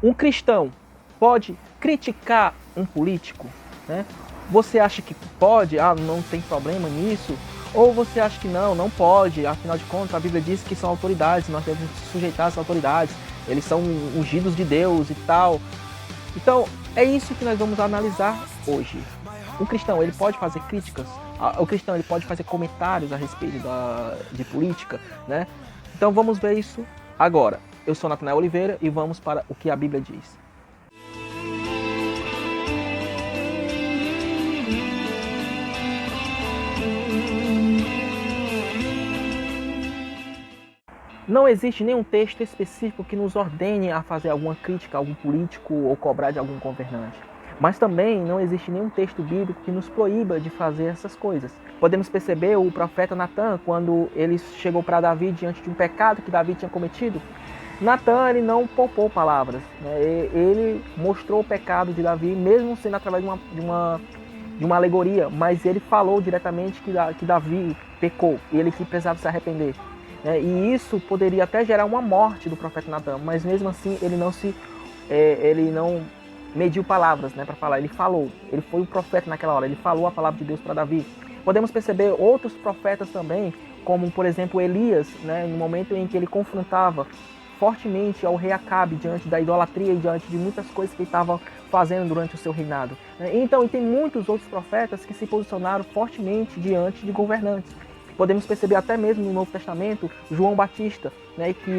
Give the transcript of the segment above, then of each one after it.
Um cristão pode criticar um político, né? Você acha que pode? Não tem problema nisso? Ou você acha que não pode? Afinal de contas, a Bíblia diz que são autoridades, nós devemos sujeitar as autoridades, eles são ungidos de Deus e tal. Então, é isso que nós vamos analisar hoje. O cristão, ele pode fazer críticas? O cristão, ele pode fazer comentários a respeito de política, né? Então, vamos ver isso agora. Eu sou Natanael Oliveira e vamos para o que a Bíblia diz. Não existe nenhum texto específico que nos ordene a fazer alguma crítica a algum político ou cobrar de algum governante. Mas também não existe nenhum texto bíblico que nos proíba de fazer essas coisas. Podemos perceber o profeta Natan, quando ele chegou para Davi diante de um pecado que Davi tinha cometido. Natan, ele não poupou palavras, né? Ele mostrou o pecado de Davi, mesmo sendo através de uma alegoria, mas ele falou diretamente que Davi pecou e ele que precisava se arrepender. E isso poderia até gerar uma morte do profeta Natan, mas mesmo assim ele não mediu palavras, né, para falar. Ele falou, ele foi o profeta naquela hora, ele falou a palavra de Deus para Davi. Podemos perceber outros profetas também, como por exemplo Elias, né, no momento em que ele confrontava fortemente ao rei Acabe diante da idolatria e diante de muitas coisas que ele estava fazendo durante o seu reinado. Então, e tem muitos outros profetas que se posicionaram fortemente diante de governantes. Podemos perceber até mesmo no Novo Testamento, João Batista, né, que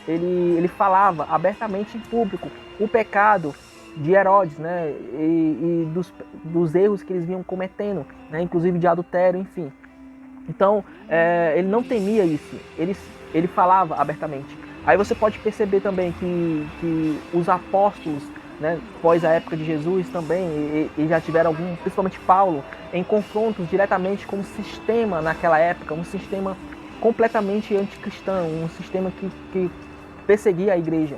ele falava abertamente em público o pecado de Herodes, né, e dos erros que eles vinham cometendo, né, inclusive de adultério, enfim. Então, ele não temia isso, ele falava abertamente. Aí você pode perceber também que os apóstolos, né, após a época de Jesus também, e já tiveram principalmente Paulo, em confrontos diretamente com o sistema naquela época, um sistema completamente anticristão, um sistema que perseguia a igreja.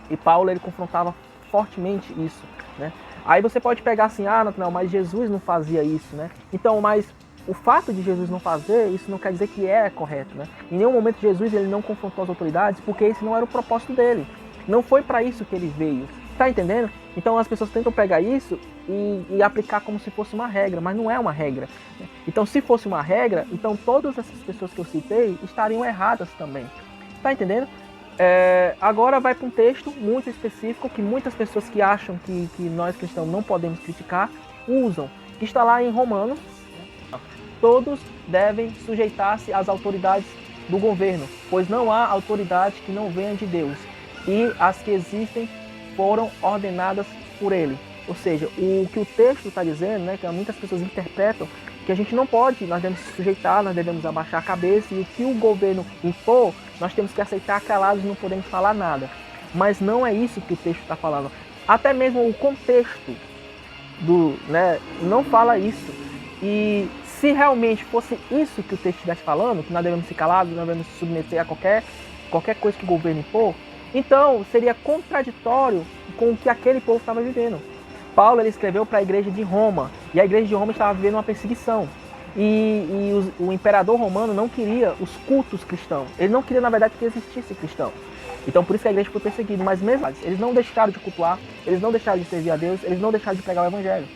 E Paulo, ele confrontava fortemente isso, né? Aí você pode pegar assim, não, mas Jesus não fazia isso, né? Então, mas o fato de Jesus não fazer, isso não quer dizer que é correto, né? Em nenhum momento Jesus ele não confrontou as autoridades, porque esse não era o propósito dele. Não foi para isso que ele veio. Tá entendendo? Então as pessoas tentam pegar isso e aplicar como se fosse uma regra, mas não é uma regra. Então se fosse uma regra, então todas essas pessoas que eu citei estariam erradas também. Tá entendendo? Agora vai para um texto muito específico que muitas pessoas que acham que nós cristãos não podemos criticar usam, que está lá em Romanos. Todos devem sujeitar-se às autoridades do governo, pois não há autoridade que não venha de Deus, e as que existem foram ordenadas por ele. Ou seja, o que o texto está dizendo, né, que muitas pessoas interpretam que a gente não pode, nós devemos se sujeitar, nós devemos abaixar a cabeça, e o que o governo impor, nós temos que aceitar calados e não podemos falar nada. Mas não é isso que o texto está falando. Até mesmo o contexto não fala isso. E se realmente fosse isso que o texto estivesse falando, que nós devemos ser calados, nós devemos se submeter a qualquer coisa que o governo impor, então seria contraditório com o que aquele povo estava vivendo. Paulo, ele escreveu para a igreja de Roma, e a igreja de Roma estava vivendo uma perseguição. O imperador romano não queria os cultos cristãos. Ele não queria, na verdade, que existisse cristão. Então, por isso que a igreja foi perseguida. Mas mesmo eles não deixaram de cultuar, eles não deixaram de servir a Deus, eles não deixaram de pregar o evangelho.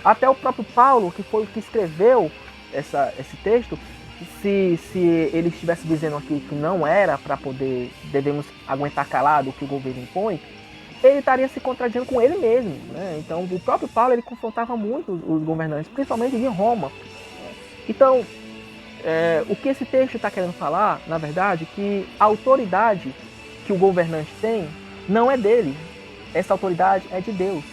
Até o próprio Paulo, que foi o que escreveu esse texto, se ele estivesse dizendo aqui que não era para devemos aguentar calado o que o governo impõe, ele estaria se contradizendo com ele mesmo, né? Então, o próprio Paulo, ele confrontava muito os governantes, principalmente de Roma. Então, o que esse texto está querendo falar, na verdade, que a autoridade que o governante tem não é dele. Essa autoridade é de Deus.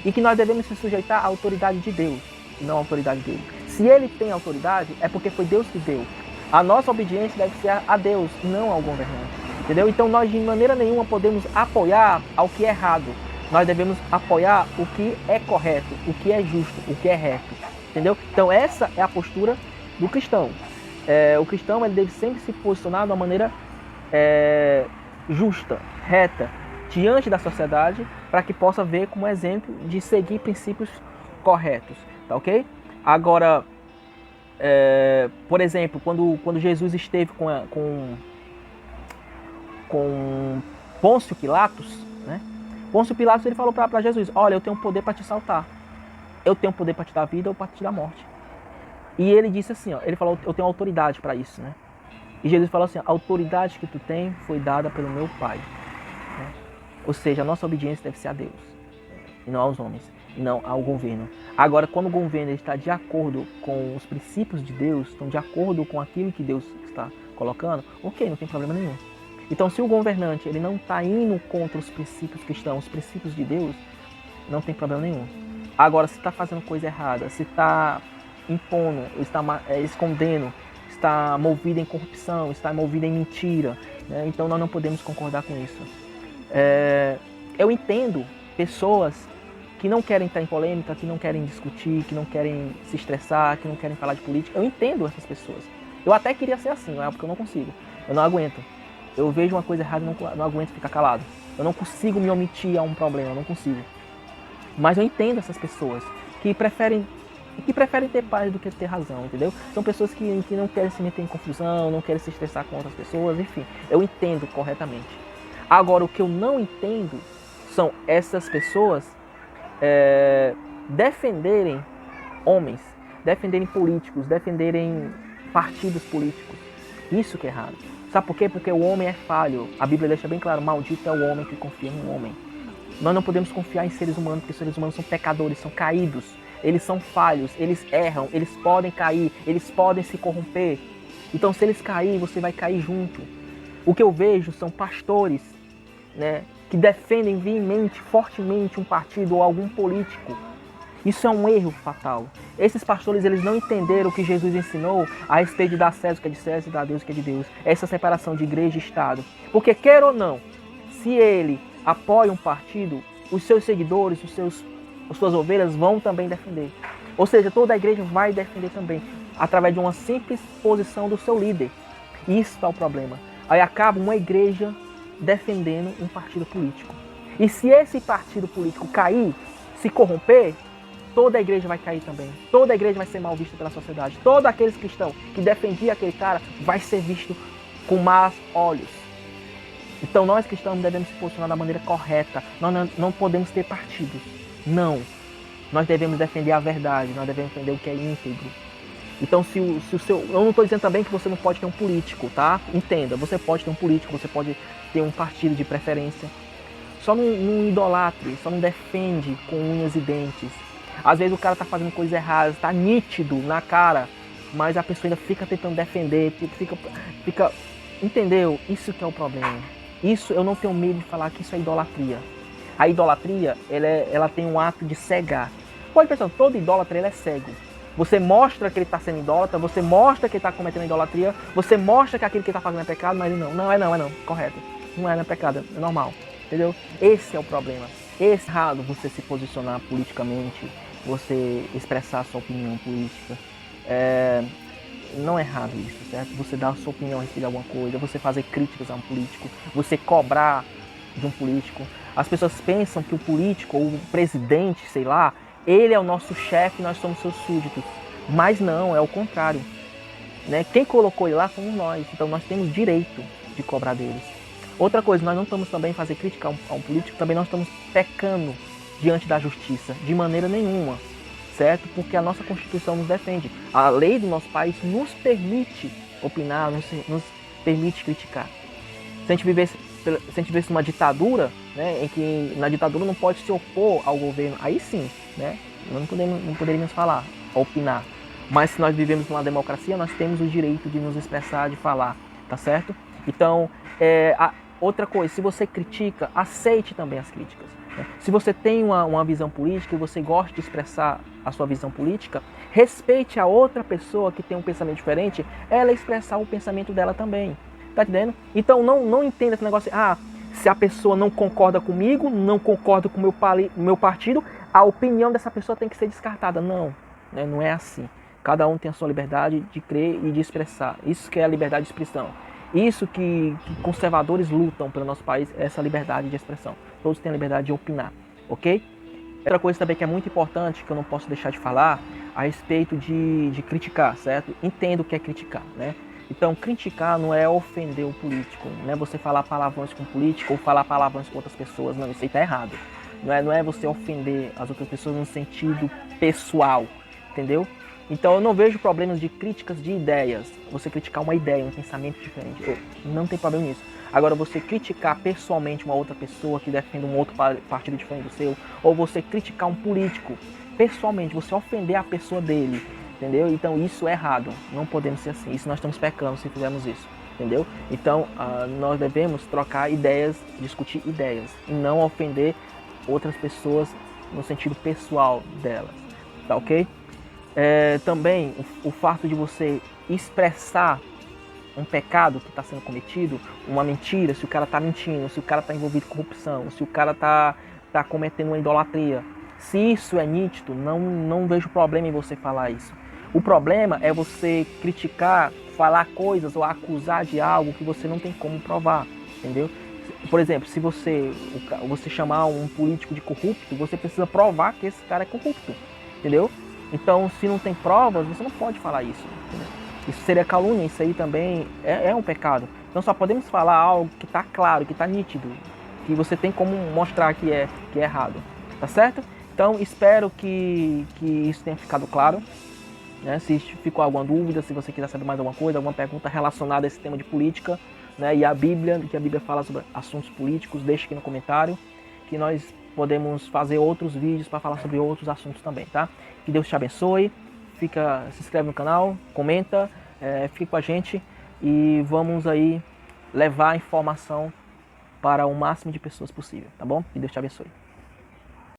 E que nós devemos se sujeitar à autoridade de Deus, não à autoridade dele. Se ele tem autoridade, é porque foi Deus que deu. A nossa obediência deve ser a Deus, não ao governante. Entendeu? Então nós de maneira nenhuma podemos apoiar ao que é errado. Nós devemos apoiar o que é correto, o que é justo, o que é reto. Entendeu? Então essa é a postura do cristão. O cristão, ele deve sempre se posicionar de uma maneira justa, reta, diante da sociedade, para que possa ver como exemplo de seguir princípios corretos. Tá ok? Agora, por exemplo, quando Jesus esteve com Pôncio Pilatos, né? Pôncio Pilatos, ele falou para Jesus, olha, eu tenho poder para te saltar. Eu tenho poder para te dar vida ou para te dar morte. E ele disse assim, ó, ele falou, eu tenho autoridade para isso, né? E Jesus falou assim, a autoridade que tu tem foi dada pelo meu Pai. Né? Ou seja, a nossa obediência deve ser a Deus, e não aos homens, e não ao governo. Agora, quando o governo está de acordo com os princípios de Deus, estão de acordo com aquilo que Deus está colocando, ok, não tem problema nenhum. Então, se o governante ele não está indo contra os princípios cristãos, os princípios de Deus, não tem problema nenhum. Agora, se está fazendo coisa errada, se está impondo, está escondendo, está movido em corrupção, está movido em mentira, né? Então nós não podemos concordar com isso. Eu entendo pessoas que não querem estar em polêmica, que não querem discutir, que não querem se estressar, que não querem falar de política. Eu entendo essas pessoas. Eu até queria ser assim, porque eu não consigo. Eu não aguento. Eu vejo uma coisa errada e não aguento ficar calado. Eu não consigo me omitir a um problema, eu não consigo. Mas eu entendo essas pessoas que preferem ter paz do que ter razão, entendeu? São pessoas que não querem se meter em confusão, não querem se estressar com outras pessoas, enfim. Eu entendo corretamente. Agora, o que eu não entendo são essas pessoas defenderem homens, defenderem políticos, defenderem partidos políticos. Isso que é errado. Sabe por quê? Porque o homem é falho. A Bíblia deixa bem claro, maldito é o homem que confia no homem. Nós não podemos confiar em seres humanos, porque seres humanos são pecadores, são caídos. Eles são falhos, eles erram, eles podem cair, eles podem se corromper. Então, se eles caírem, você vai cair junto. O que eu vejo são pastores, né, que defendem veemente, fortemente um partido ou algum político. Isso é um erro fatal. Esses pastores, eles não entenderam o que Jesus ensinou a respeito de dar a César o que é de César e dar a Deus o que é de Deus. Essa separação de igreja e Estado. Porque, quer ou não, se ele apoia um partido, os seus seguidores, as suas ovelhas vão também defender. Ou seja, toda a igreja vai defender também, através de uma simples posição do seu líder. Isso é o problema. Aí acaba uma igreja defendendo um partido político. E se esse partido político cair, se corromper, toda a igreja vai cair também. Toda a igreja vai ser mal vista pela sociedade. Todos aqueles cristãos que defendiam aquele cara vai ser visto com más olhos. Então nós cristãos devemos se posicionar da maneira correta. Nós não podemos ter partidos. Não. Nós devemos defender a verdade. Nós devemos defender o que é íntegro. Então se o seu... Eu não estou dizendo também que você não pode ter um político, tá? Entenda, você pode ter um político, você pode ter um partido de preferência. Só não idolatre, só não defende com unhas e dentes. Às vezes o cara está fazendo coisa errada, está nítido na cara, mas a pessoa ainda fica tentando defender, fica... Entendeu? Isso que é o problema. Isso eu não tenho medo de falar que isso é idolatria. A idolatria, ela tem um ato de cegar. Pode pensar, todo idólatra ele é cego. Você mostra que ele está sendo idólatra, você mostra que ele está cometendo idolatria, você mostra que aquilo que ele está fazendo é pecado, mas não é não, correto. Não é pecado, é normal, entendeu? Esse é o problema. Esse é errado você se posicionar politicamente, você expressar a sua opinião política. Não é errado isso, certo? Você dar a sua opinião a respeito de alguma coisa, você fazer críticas a um político, você cobrar de um político. As pessoas pensam que o político ou o presidente, sei lá, ele é o nosso chefe e nós somos seus súditos. Mas não, é o contrário. Né? Quem colocou ele lá somos nós, então nós temos direito de cobrar deles. Outra coisa, nós não estamos também fazer crítica a um político, também nós estamos pecando diante da justiça, de maneira nenhuma. Certo? Porque a nossa Constituição nos defende. A lei do nosso país nos permite opinar, nos permite criticar. Se a gente vivesse numa ditadura, né, em que na ditadura não pode se opor ao governo, aí sim, né, nós não poderíamos falar, opinar. Mas se nós vivemos numa democracia, nós temos o direito de nos expressar, de falar, tá certo? Então, outra coisa, se você critica, aceite também as críticas. Se você tem uma visão política e você gosta de expressar a sua visão política, respeite a outra pessoa que tem um pensamento diferente, ela expressar o pensamento dela também. Tá entendendo? Então não entenda esse negócio, se a pessoa não concorda comigo, não concorda com o meu partido, a opinião dessa pessoa tem que ser descartada. Não, né? Não é assim. Cada um tem a sua liberdade de crer e de expressar. Isso que é a liberdade de expressão. Isso que conservadores lutam pelo nosso país, é essa liberdade de expressão. Todos têm a liberdade de opinar, ok? Outra coisa também que é muito importante, que eu não posso deixar de falar, a respeito de criticar, certo? Entendo o que é criticar, né? Então, criticar não é ofender o político, não é você falar palavrões com o político ou falar palavrões com outras pessoas, não, isso aí tá errado. Não é você ofender as outras pessoas no sentido pessoal, entendeu? Então eu não vejo problemas de críticas de ideias. Você criticar uma ideia, um pensamento diferente, não tem problema nisso. Agora, você criticar pessoalmente uma outra pessoa que defende um outro partido diferente do seu, ou você criticar um político pessoalmente, você ofender a pessoa dele, entendeu? Então isso é errado, não podemos ser assim. Isso nós estamos pecando se fizermos isso, entendeu? Então nós devemos trocar ideias, discutir ideias, e não ofender outras pessoas no sentido pessoal delas, tá ok? Também o fato de você expressar um pecado que está sendo cometido, uma mentira, se o cara está mentindo, se o cara está envolvido em corrupção, se o cara está cometendo uma idolatria, se isso é nítido, não vejo problema em você falar isso. O problema é você criticar, falar coisas ou acusar de algo que você não tem como provar, entendeu? Por exemplo, se você chamar um político de corrupto, você precisa provar que esse cara é corrupto, entendeu? Então, se não tem provas, você não pode falar isso, entendeu? Isso seria calúnia, isso aí também é um pecado. Então só podemos falar algo que está claro, que está nítido, que você tem como mostrar que é errado, tá certo? Então espero que isso tenha ficado claro, né? Se ficou alguma dúvida, se você quiser saber mais alguma coisa, alguma pergunta relacionada a esse tema de política, né? E a Bíblia, que a Bíblia fala sobre assuntos políticos, deixe aqui no comentário, que nós podemos fazer outros vídeos para falar sobre outros assuntos também, tá? Que Deus te abençoe. Se inscreve no canal, comenta, fique com a gente e vamos aí levar a informação para o máximo de pessoas possível, tá bom? Que Deus te abençoe.